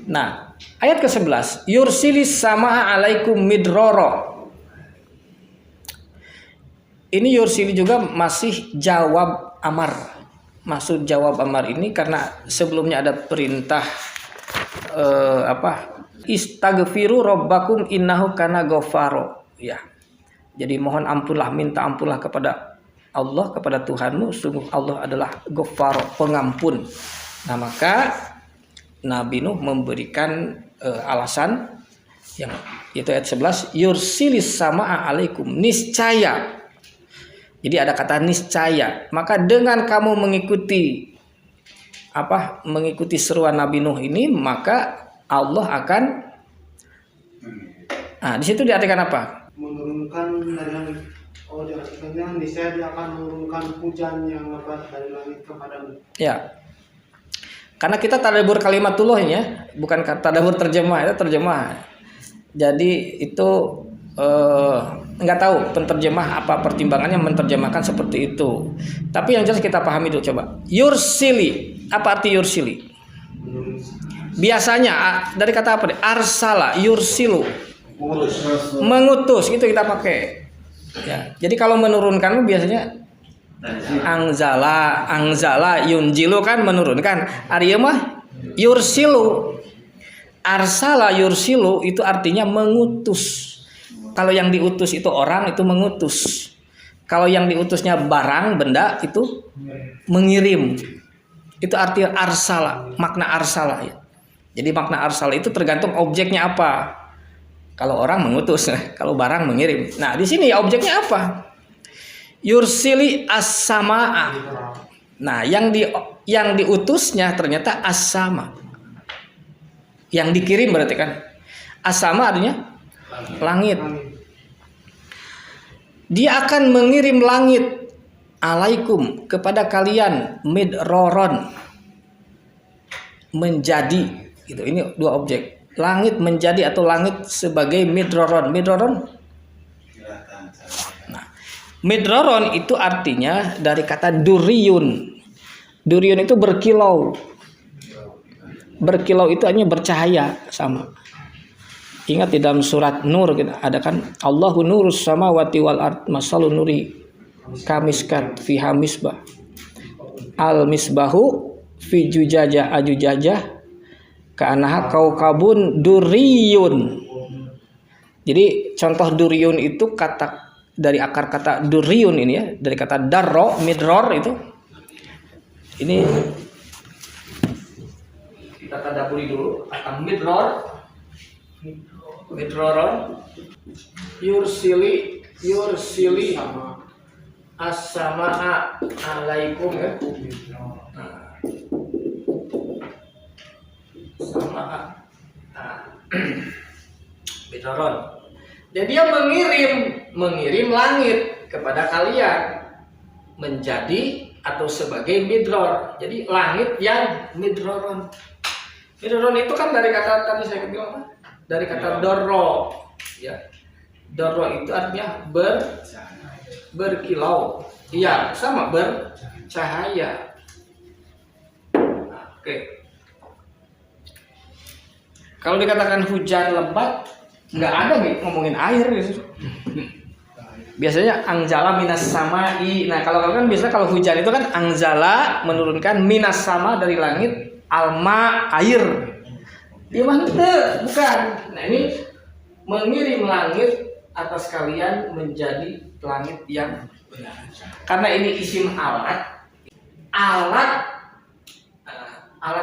Nah, ayat ke-11, yursilis samaa alaikum midroro. Ini yursili juga masih jawab amar. Maksud jawab amar ini karena sebelumnya ada perintah Istaghfiru rabbakum innahu kana ghafaro. Ya. Jadi mohon ampunlah, minta ampunlah kepada Allah, kepada Tuhanmu, sungguh Allah adalah Ghafaro, pengampun. Nah, maka Nabi Nuh memberikan alasan yang itu ayat 11, yursilis samaa alaikum, niscaya. Jadi ada kata niscaya. Maka dengan kamu mengikuti seruan Nabi Nuh ini, maka Allah akan di situ diartikan apa? Menurunkan dari langit. Oh, diartikannya niscaya dia akan menurunkan hujan yang lebat dari langit kepadamu. Ya. Karena kita tadabbur kalimatullah ya, bukan tadabbur terjemah, itu terjemah. Jadi itu nggak tahu penterjemah apa pertimbangannya menerjemahkan seperti itu. Tapi yang jelas kita pahami dulu coba. Yursili, apa arti yursili? Biasanya dari kata apa? Arsala, yursilu. Mengutus, itu kita pakai. Ya, jadi kalau menurunkan biasanya angzala yunjilu kan menurunkan. Arya mah yursilu. Arsala yursilu itu artinya mengutus. Kalau yang diutus itu orang, itu mengutus. Kalau yang diutusnya barang, benda, itu mengirim. Itu arti arsala, makna arsala ya. Jadi makna arsala itu tergantung objeknya apa. Kalau orang mengutus, kalau barang mengirim. Nah, di sini objeknya apa? Yursili as-samaa. Nah, yang diutusnya ternyata as-sama. Yang dikirim berarti kan as-sama artinya langit. Dia akan mengirim langit alaikum kepada kalian midroron, menjadi gitu. Ini dua objek. Langit menjadi atau langit sebagai midroron. Midroron. Nah, midroron itu artinya dari kata duriyun. Duriyun itu berkilau. Berkilau itu artinya bercahaya, sama. Ingat di dalam surat Nur kita ada kan Allahu nurus samawati wal ard masalun nuri kamiskat fiha misbah. Al misbahu fi jujajah ajujajah ka'annaha kaukabun duriyun. Jadi contoh duriyun itu kata dari akar kata duriyun ini ya, dari kata darro, midror itu. Ini kita tadabburi dulu kata midror. Midroron yursili as-samaa alaikum ya. Sama Midroron. Dan dia mengirim langit kepada kalian menjadi atau sebagai midror. Jadi langit yang midroron. Midroron itu kan dari kata tadi saya bilang apa? Dari kata dorro. Ya. Dorro itu artinya berkilau. Iya, sama bercahaya. Oke. Kalau dikatakan hujan lebat, nggak ada nih ngomongin air gitu. Biasanya angzala minas samai. Nah, kalau kan biasanya kalau hujan itu kan angzala menurunkan minas sama dari langit, alma air. Dia mana? Bukan. Nah, ini mengirim langit atas kalian menjadi langit yang benar. Karena ini isim alat. Alat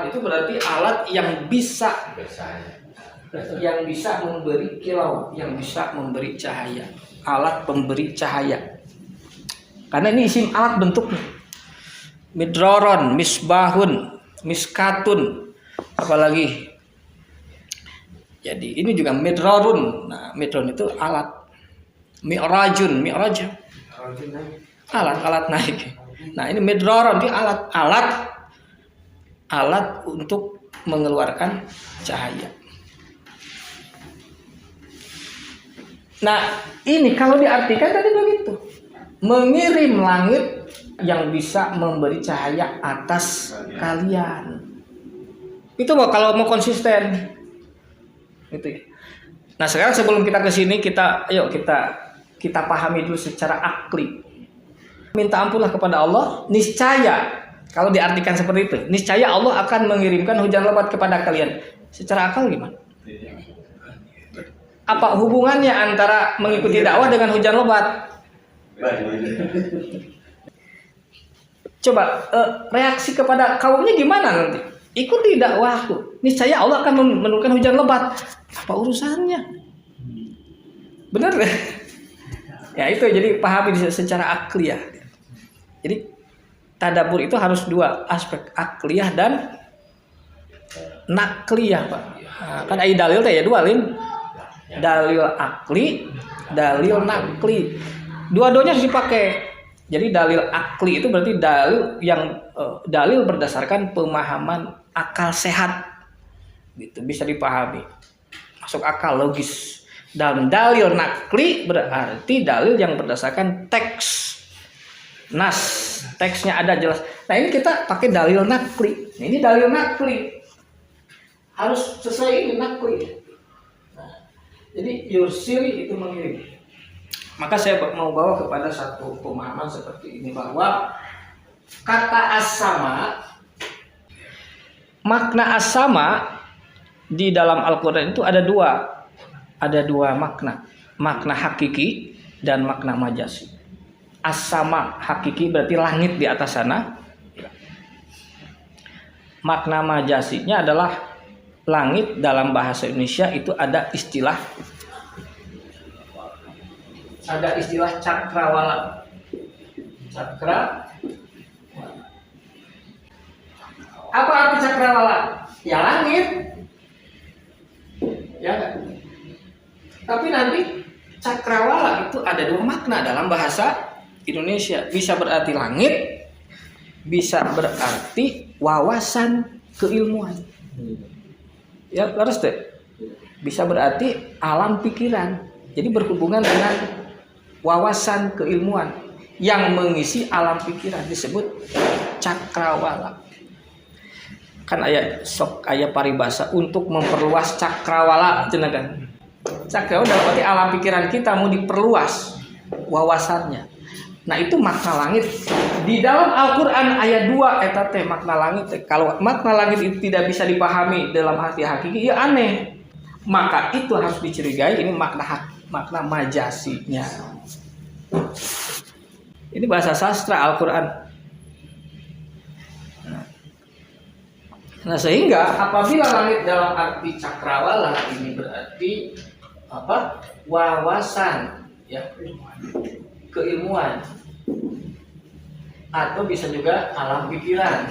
itu berarti alat yang bisa memberi kilau, yang bisa memberi cahaya. Alat pemberi cahaya. Karena ini isim alat bentuknya. Midroron, misbahun, miskatun, apalagi. Jadi ini juga midrorun. Nah, midron itu alat. Mi'raj. Alat naik. Nah, ini midroron itu alat untuk mengeluarkan cahaya. Nah, ini kalau diartikan tadi begitu. Mengirim langit yang bisa memberi cahaya atas kalian. Itu kalau mau konsisten. Gitu ya. Nah, sekarang sebelum kita ke sini ayo kita pahami dulu secara akli. Minta ampunlah kepada Allah, niscaya kalau diartikan seperti itu, niscaya Allah akan mengirimkan hujan lebat kepada kalian. Secara akal gimana? Apa hubungannya antara mengikuti dakwah dengan hujan lebat? Coba reaksi kepada kaumnya gimana nanti? Ikuti dakwahku, niscaya Allah akan menurunkan hujan lebat. Apa urusannya? Benar deh. Ya itu, jadi pahami secara akliyah. Jadi tadabbur itu harus dua aspek, akliyah dan nakliyah, Pak. Nah, kan ada dalil teh ya dua, Lin. Dalil akli, dalil nakli. Dua-duanya harus dipakai. Jadi dalil akli itu berarti dalil berdasarkan pemahaman akal sehat. Gitu, bisa dipahami. Masuk akal, logis. Dan dalil nakli berarti dalil yang berdasarkan teks. Nas, teksnya ada jelas. Nah, ini kita pakai dalil nakli. Ini dalil nakli. Harus sesuai ini nakli. Nah, jadi yursili itu mengirim. Maka saya mau bawa kepada satu pemahaman seperti ini, bahwa kata as-sama, makna as-sama di dalam Al-Quran itu ada dua makna. Makna hakiki dan makna majasi. As-sama hakiki berarti langit di atas sana. Makna majasinya adalah langit dalam bahasa Indonesia itu ada istilah cakrawala. Apa arti cakrawala? Ya langit. Ya kan? Tapi nanti cakrawala itu ada dua makna dalam bahasa Indonesia. Bisa berarti langit, bisa berarti wawasan keilmuan. Ya, harus deh. Bisa berarti alam pikiran. Jadi berhubungan dengan wawasan keilmuan yang mengisi alam pikiran disebut cakrawala. Kan aya paribasa untuk memperluas cakrawala cenah kan. Cakrawala berarti alam pikiran kita mau diperluas wawasannya. Nah, itu makna langit. Di dalam Al-Qur'an ayat 2 eta teh makna langit. Kalau makna langit itu tidak bisa dipahami dalam arti hakiki, ya aneh. Maka itu harus dicurigai ini makna majasinya. Ini bahasa sastra Al-Qur'an. Nah, sehingga apabila langit dalam arti cakrawala ini berarti apa? Wawasan, ya. Keilmuan, atau bisa juga alam pikiran.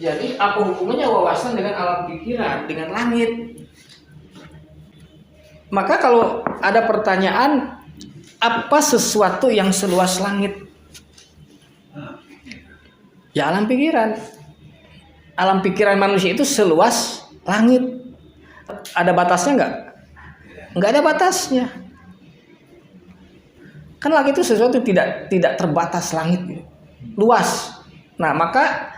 Jadi apa hubungannya wawasan dengan alam pikiran, dengan langit? Maka kalau ada pertanyaan, apa sesuatu yang seluas langit? Ya alam pikiran. Alam pikiran manusia itu seluas langit. Ada batasnya enggak? Enggak ada batasnya. Kan langit itu sesuatu tidak terbatas, langit luas. Nah, maka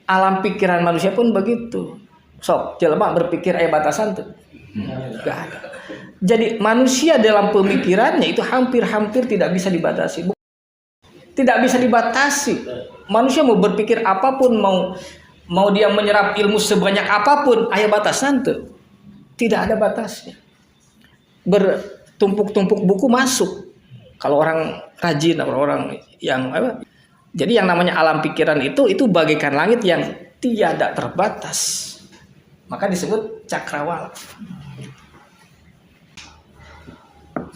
alam pikiran manusia pun begitu. Sok jelema berpikir aya batasan tuh. Enggak ada. Jadi manusia dalam pemikirannya itu hampir-hampir tidak bisa dibatasi. Tidak bisa dibatasi. Manusia mau berpikir apapun, mau dia menyerap ilmu sebanyak apapun, aya batasan tuh. Tidak ada batasnya. Bertumpuk-tumpuk buku masuk. Kalau orang rajin, orang yang apa? Jadi yang namanya alam pikiran itu bagaikan langit yang tiada terbatas. Maka disebut cakrawala.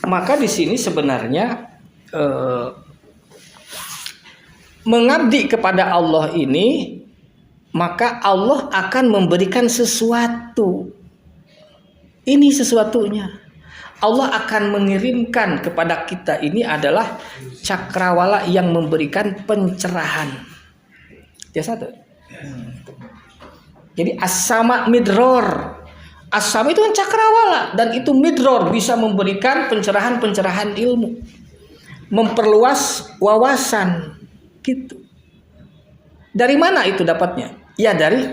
Maka di sini sebenarnya mengabdi kepada Allah ini, maka Allah akan memberikan sesuatu. Ini sesuatunya. Allah akan mengirimkan kepada kita ini adalah cakrawala yang memberikan pencerahan. Ya satu. Jadi as-sama midror. As-sama itu kan cakrawala dan itu midror, bisa memberikan pencerahan-pencerahan ilmu. Memperluas wawasan gitu. Dari mana itu dapatnya? Ya dari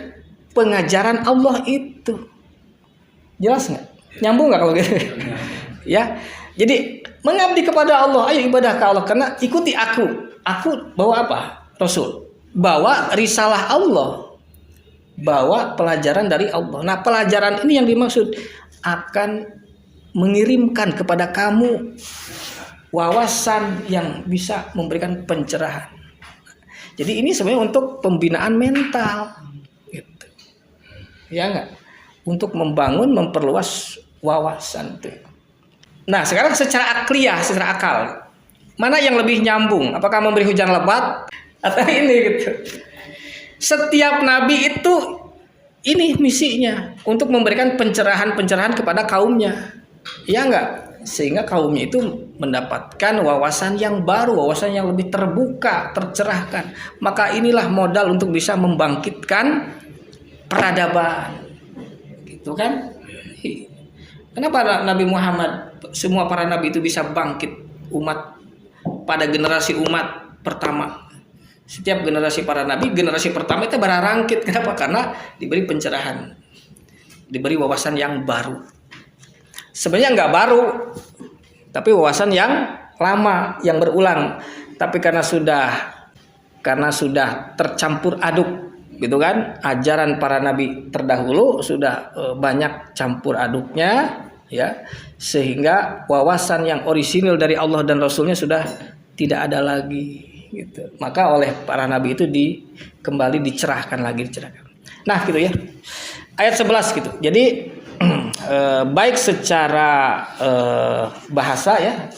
pengajaran Allah itu. Gitu. Jelas nggak? Nyambung nggak kalau gitu? Ya. Jadi mengabdi kepada Allah, ayo ibadah ke Allah karena ikuti aku. Aku bawa apa? Rasul. Bawa risalah Allah. Bawa pelajaran dari Allah. Nah, pelajaran ini yang dimaksud akan mengirimkan kepada kamu wawasan yang bisa memberikan pencerahan. Jadi ini sebenarnya untuk pembinaan mental, gitu. Ya enggak? Untuk membangun, memperluas wawasan tuh. Nah, sekarang secara akliyah, secara akal, mana yang lebih nyambung? Apakah memberi hujan lebat atau ini gitu? Setiap nabi itu ini misinya untuk memberikan pencerahan-pencerahan kepada kaumnya. Ya enggak? Sehingga kaumnya itu mendapatkan wawasan yang baru, wawasan yang lebih terbuka, tercerahkan. Maka inilah modal untuk bisa membangkitkan peradaban. Gitu kan? Kenapa Nabi Muhammad, semua para nabi itu bisa bangkit umat pada generasi umat pertama? Setiap generasi para nabi, generasi pertama itu barangkit. Kenapa? Karena diberi pencerahan, diberi wawasan yang baru. Sebenarnya nggak baru, tapi wawasan yang lama, yang berulang. Tapi karena sudah tercampur aduk, gitu kan? Ajaran para nabi terdahulu sudah banyak campur aduknya, ya, sehingga wawasan yang orisinil dari Allah dan Rasulnya sudah tidak ada lagi. Gitu. Maka oleh para nabi itu kembali dicerahkan lagi. Nah gitu ya, ayat 11 gitu. Jadi baik secara bahasa ya,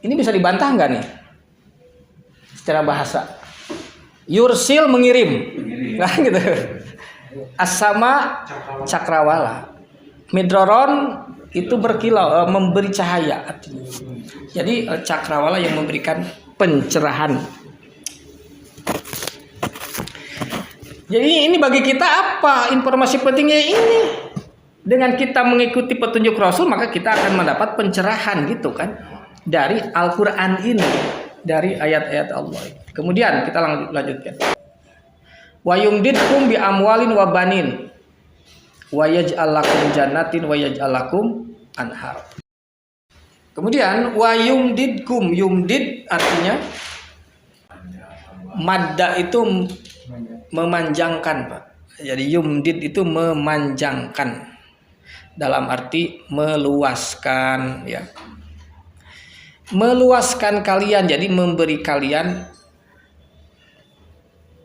ini bisa dibantah nggak nih secara bahasa? Yursil mengirim. Nah gitu. As-sama cakrawala, midroron itu berkilau, memberi cahaya. Jadi cakrawala yang memberikan pencerahan. Jadi ini bagi kita apa informasi pentingnya ini? Dengan kita mengikuti petunjuk Rasul, maka kita akan mendapat pencerahan gitu kan dari Al-Qur'an ini, dari ayat-ayat Allah. Kemudian kita lanjutkan. Wa yumdidkum bi amwalin wa banin wa yaj'al lakum jannatin wa yaj'al lakum anhar. Kemudian wa yumdidkum, yumdid artinya madda itu memanjangkan, Pak. Jadi yumdid itu memanjangkan dalam arti meluaskan, ya. Meluaskan kalian, jadi memberi kalian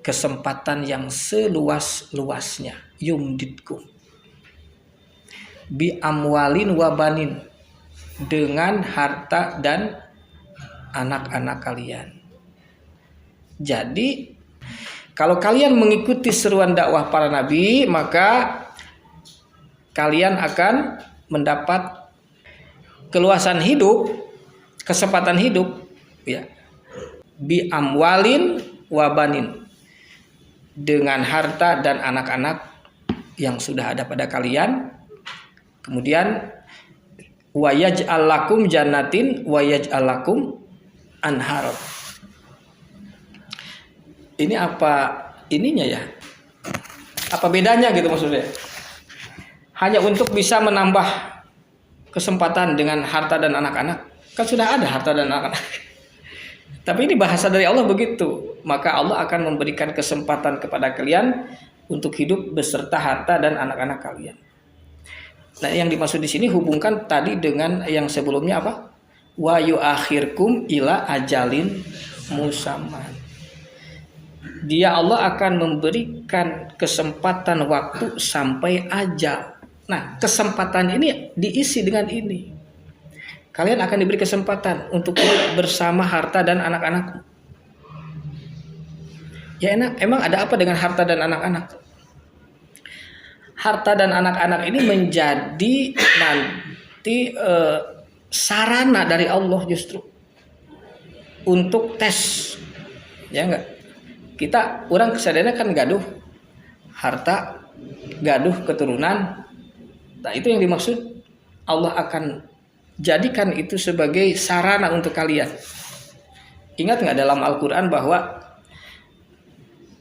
kesempatan yang seluas-luasnya. Yumdidkum bi amwalin wa banin, dengan harta dan anak-anak kalian. Jadi kalau kalian mengikuti seruan dakwah para nabi, maka kalian akan mendapat keluasan hidup, kesempatan hidup, ya. Bi amwalin wa banin, dengan harta dan anak-anak yang sudah ada pada kalian. Kemudian wa yaj'al lakum jannatin wa yaj'al lakum anhar. Ini apa ininya ya? Apa bedanya gitu maksudnya? Hanya untuk bisa menambah kesempatan dengan harta dan anak-anak. Kan sudah ada harta dan anak-anak. Tapi ini bahasa dari Allah begitu. Maka Allah akan memberikan kesempatan kepada kalian untuk hidup beserta harta dan anak-anak kalian. Nah, yang dimaksud di sini hubungkan tadi dengan yang sebelumnya apa? Wa yuakhirkum ila ajalin musamman. Dia Allah akan memberikan kesempatan waktu sampai ajal. Nah, kesempatan ini diisi dengan ini. Kalian akan diberi kesempatan untuk bersama harta dan anak-anak. Ya enak, emang ada apa dengan harta dan anak-anak? Harta dan anak-anak ini menjadi nanti sarana dari Allah justru untuk tes, ya enggak? Kita orang kesadarannya kan gaduh harta, gaduh keturunan. Nah itu yang dimaksud Allah akan jadikan itu sebagai sarana untuk kalian. Ingat nggak dalam Al-Quran bahwa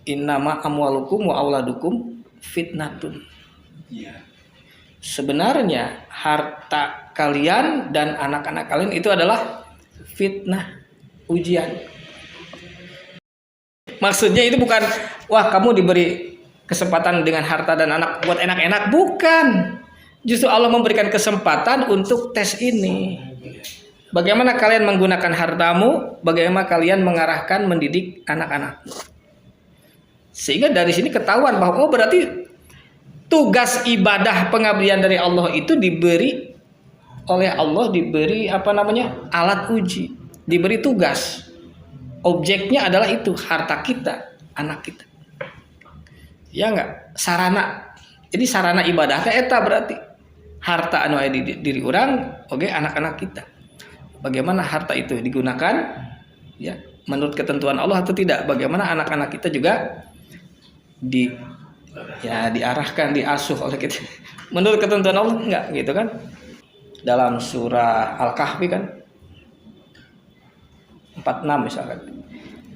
innama amwalukum wa auladukum fitnatun. Sebenarnya harta kalian dan anak-anak kalian itu adalah fitnah, ujian. Maksudnya itu bukan wah kamu diberi kesempatan dengan harta dan anak buat enak-enak, bukan. Justru Allah memberikan kesempatan untuk tes ini. Bagaimana kalian menggunakan hartamu, bagaimana kalian mengarahkan mendidik anak-anak. Sehingga dari sini ketahuan bahwa oh berarti tugas ibadah pengabdian dari Allah itu diberi oleh Allah, diberi alat uji, diberi tugas. Objeknya adalah itu harta kita, anak kita. Ya enggak? Sarana. Jadi sarana ibadah teh eta berarti harta anu aya di diri orang, oke anak-anak kita. Bagaimana harta itu digunakan ya menurut ketentuan Allah atau tidak? Bagaimana anak-anak kita juga diarahkan, diasuh oleh kita. Menurut ketentuan Allah enggak gitu kan? Dalam surah Al-Kahfi kan 46 misalkan.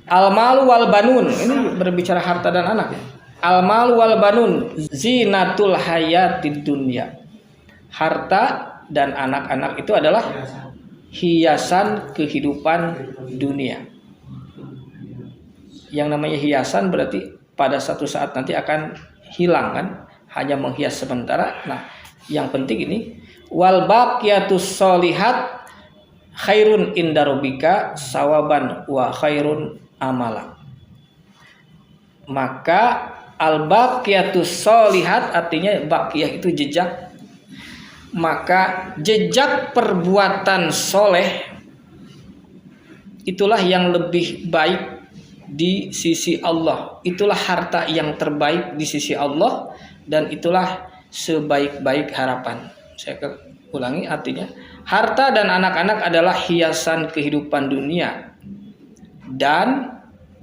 Al-malu wal banun, ini berbicara harta dan anak ya. Al-malu wal banun zinatul hayatid dunya. Harta dan anak-anak itu adalah hiasan kehidupan dunia. Yang namanya hiasan berarti pada satu saat nanti akan hilang kan, hanya menghias sementara. Nah, yang penting ini wal baqiyatus sholihat khairun inda rabbika sawaban wa khairun amala. Maka al baqiyatus sholihat artinya baqiyah itu jejak. Maka jejak perbuatan soleh itulah yang lebih baik di sisi Allah. Itulah harta yang terbaik di sisi Allah dan itulah sebaik-baik harapan. Saya ulangi artinya, harta dan anak-anak adalah hiasan kehidupan dunia dan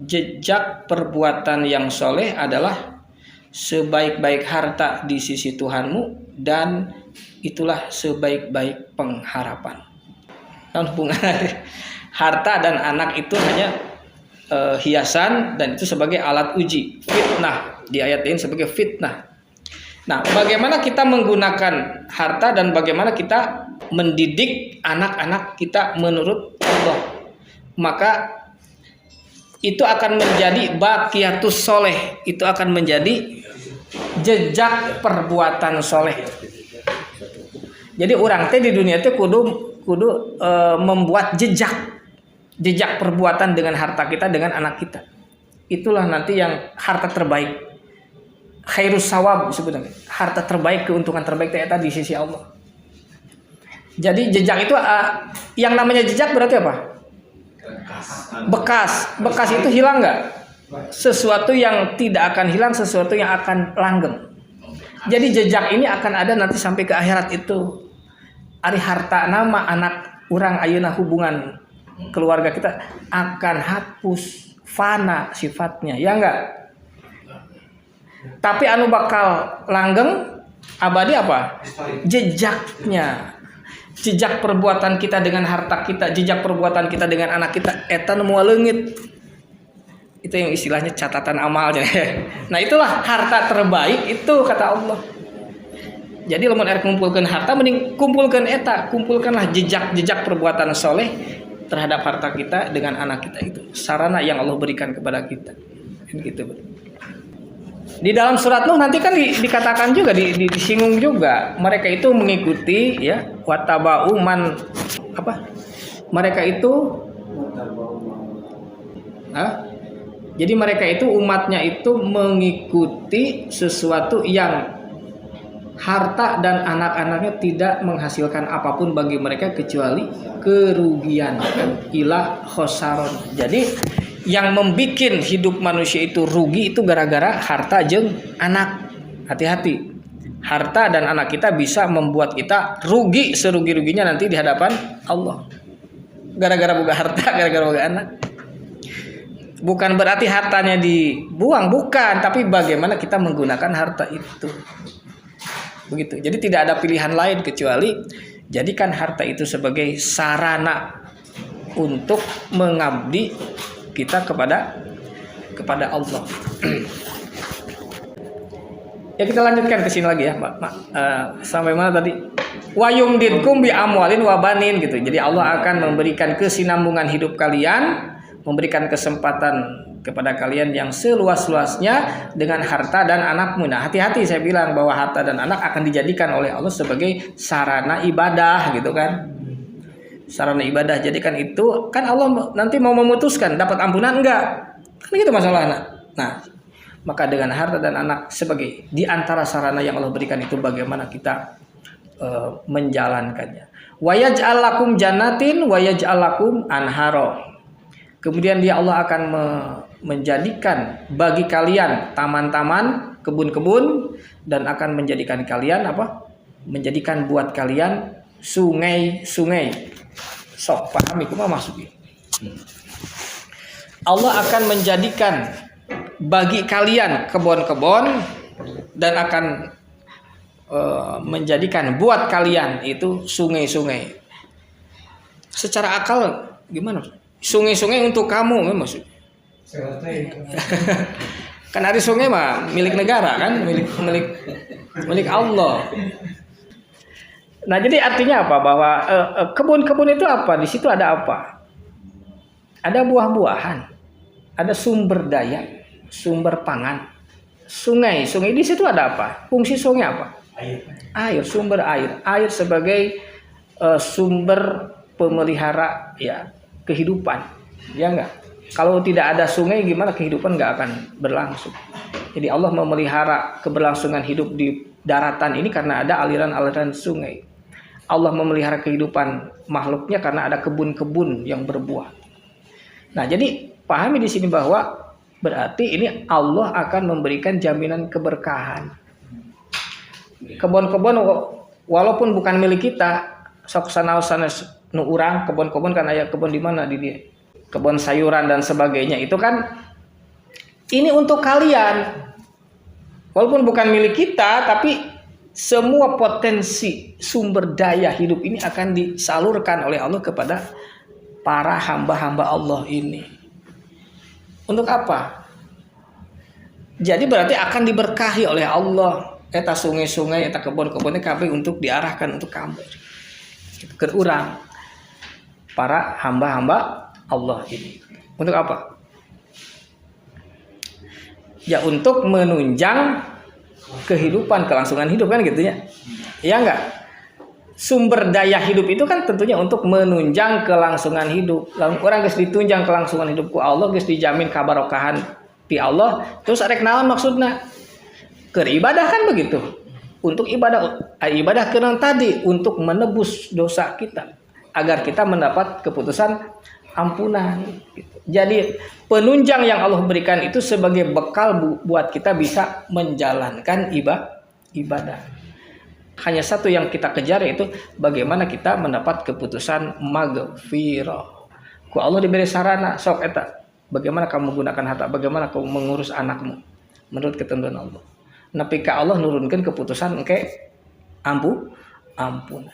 jejak perbuatan yang soleh adalah sebaik-baik harta di sisi Tuhanmu dan itulah sebaik-baik pengharapan. Dan hubungan harta dan anak itu hanya hiasan dan itu sebagai alat uji, fitnah di ayat ini sebagai fitnah. Nah, bagaimana kita menggunakan harta dan bagaimana kita mendidik anak-anak kita menurut Allah, maka itu akan menjadi baqiyatus soleh, itu akan menjadi jejak perbuatan soleh. Jadi orang teh di dunia teh kudu membuat jejak perbuatan dengan harta kita, dengan anak kita. Itulah nanti yang harta terbaik. Khairus sawab sebenarnya. Harta terbaik, keuntungan terbaik tadi di sisi Allah. Jadi jejak itu yang namanya jejak berarti apa? Bekas. Bekas itu hilang nggak? Sesuatu yang tidak akan hilang, sesuatu yang akan langgeng. Jadi jejak ini akan ada nanti sampai ke akhirat itu. Ari harta nama anak orang ayeuna hubungan keluarga kita akan hapus, fana sifatnya, ya enggak? Tapi anu bakal langgeng abadi apa? Jejaknya. Jejak perbuatan kita dengan harta kita, jejak perbuatan kita dengan anak kita eta nu moal leungit. Itu yang istilahnya catatan amalnya. Nah, itulah harta terbaik itu kata Allah. Jadi lamun arek kumpulkeun harta mending kumpulkeun eta, kumpulkanlah jejak perbuatan soleh terhadap harta kita dengan anak kita itu. Sarana yang Allah berikan kepada kita. Gitu. Di dalam surat Nuh nanti kan dikatakan juga disinggung juga mereka itu mengikuti ya watabau man apa? Mereka itu jadi mereka itu umatnya itu mengikuti sesuatu yang harta dan anak-anaknya tidak menghasilkan apapun bagi mereka kecuali kerugian, ila khosaron. Jadi yang membuat hidup manusia itu rugi itu gara-gara harta jeung anak. Hati-hati. Harta dan anak kita bisa membuat kita rugi serugi-ruginya nanti di hadapan Allah. Gara-gara boga harta, gara-gara boga anak. Bukan berarti hartanya dibuang, bukan, tapi bagaimana kita menggunakan harta itu. Begitu. Jadi tidak ada pilihan lain kecuali jadikan harta itu sebagai sarana untuk mengabdi kita kepada Allah. Ya kita lanjutkan ke sini lagi ya, Pak. Sampai mana tadi? Wa yumdidkum bi amwalin wa banin gitu. Jadi Allah akan memberikan kesinambungan hidup kalian, memberikan kesempatan kepada kalian yang seluas-luasnya dengan harta dan anakmu. Nah, hati-hati saya bilang bahwa harta dan anak akan dijadikan oleh Allah sebagai sarana ibadah gitu kan. Sarana ibadah. Jadi kan itu kan Allah nanti mau memutuskan dapat ampunan enggak? Kan gitu masalahnya. Nah, maka dengan harta dan anak sebagai di antara sarana yang Allah berikan itu bagaimana kita menjalankannya. Wa yaj'al lakum jannatin wa yaj'al lakum anharo. Kemudian dia Allah akan menjadikan bagi kalian taman-taman, kebun-kebun dan akan menjadikan kalian apa? Menjadikan buat kalian sungai-sungai. Sok pahami kumaha maksudnya. Allah akan menjadikan bagi kalian kebun-kebun dan akan menjadikan buat kalian itu sungai-sungai. Secara akal gimana? Sungai-sungai untuk kamu maksud. Kan ada sungai mah milik negara kan, milik Allah. Nah, jadi artinya apa? Bahwa kebun-kebun itu apa? Di situ ada apa? Ada buah-buahan, ada sumber daya, sumber pangan. Sungai di situ ada apa? Fungsi sungai apa? Air, sumber air. Air sebagai sumber pemelihara ya kehidupan. Ya enggak? Kalau tidak ada sungai gimana kehidupan enggak akan berlangsung. Jadi Allah memelihara keberlangsungan hidup di daratan ini karena ada aliran-aliran sungai. Allah memelihara kehidupan makhluknya karena ada kebun-kebun yang berbuah. Nah, jadi pahami di sini bahwa berarti ini Allah akan memberikan jaminan keberkahan. Kebun-kebun walaupun bukan milik kita, sok sana-sana nu urang kebun-kebun kan aya kebun di mana di dia. Kebun sayuran dan sebagainya itu kan ini untuk kalian. Walaupun bukan milik kita tapi semua potensi sumber daya hidup ini akan disalurkan oleh Allah kepada para hamba-hamba Allah ini. Untuk apa? Jadi berarti akan diberkahi oleh Allah. Eta sungai-sungai, eta kebun-kebunnya kabeh untuk diarahkan untuk kamu. Ke urang para hamba-hamba Allah ini. Untuk apa? Ya untuk menunjang kehidupan, kelangsungan hidup kan gitu ya. Ya enggak? Sumber daya hidup itu kan tentunya untuk menunjang kelangsungan hidup. Lamun urang geus ditunjang kelangsungan hidup ku Allah, geus dijamin kabarokahan ti Allah, terus arek naon maksudna? Keur ibadah kan begitu. Untuk ibadah keunang tadi untuk menebus dosa kita agar kita mendapat keputusan ampunan gitu. Jadi penunjang yang Allah berikan itu sebagai bekal buat kita bisa menjalankan ibadah. Hanya satu yang kita kejar yaitu bagaimana kita mendapat keputusan maghfirah. Ku Allah diberi sarana sok eta. Bagaimana kamu gunakan harta, bagaimana kamu mengurus anakmu menurut ketentuan Allah. Nepi ka Allah nurunkeun keputusan engke ampunan.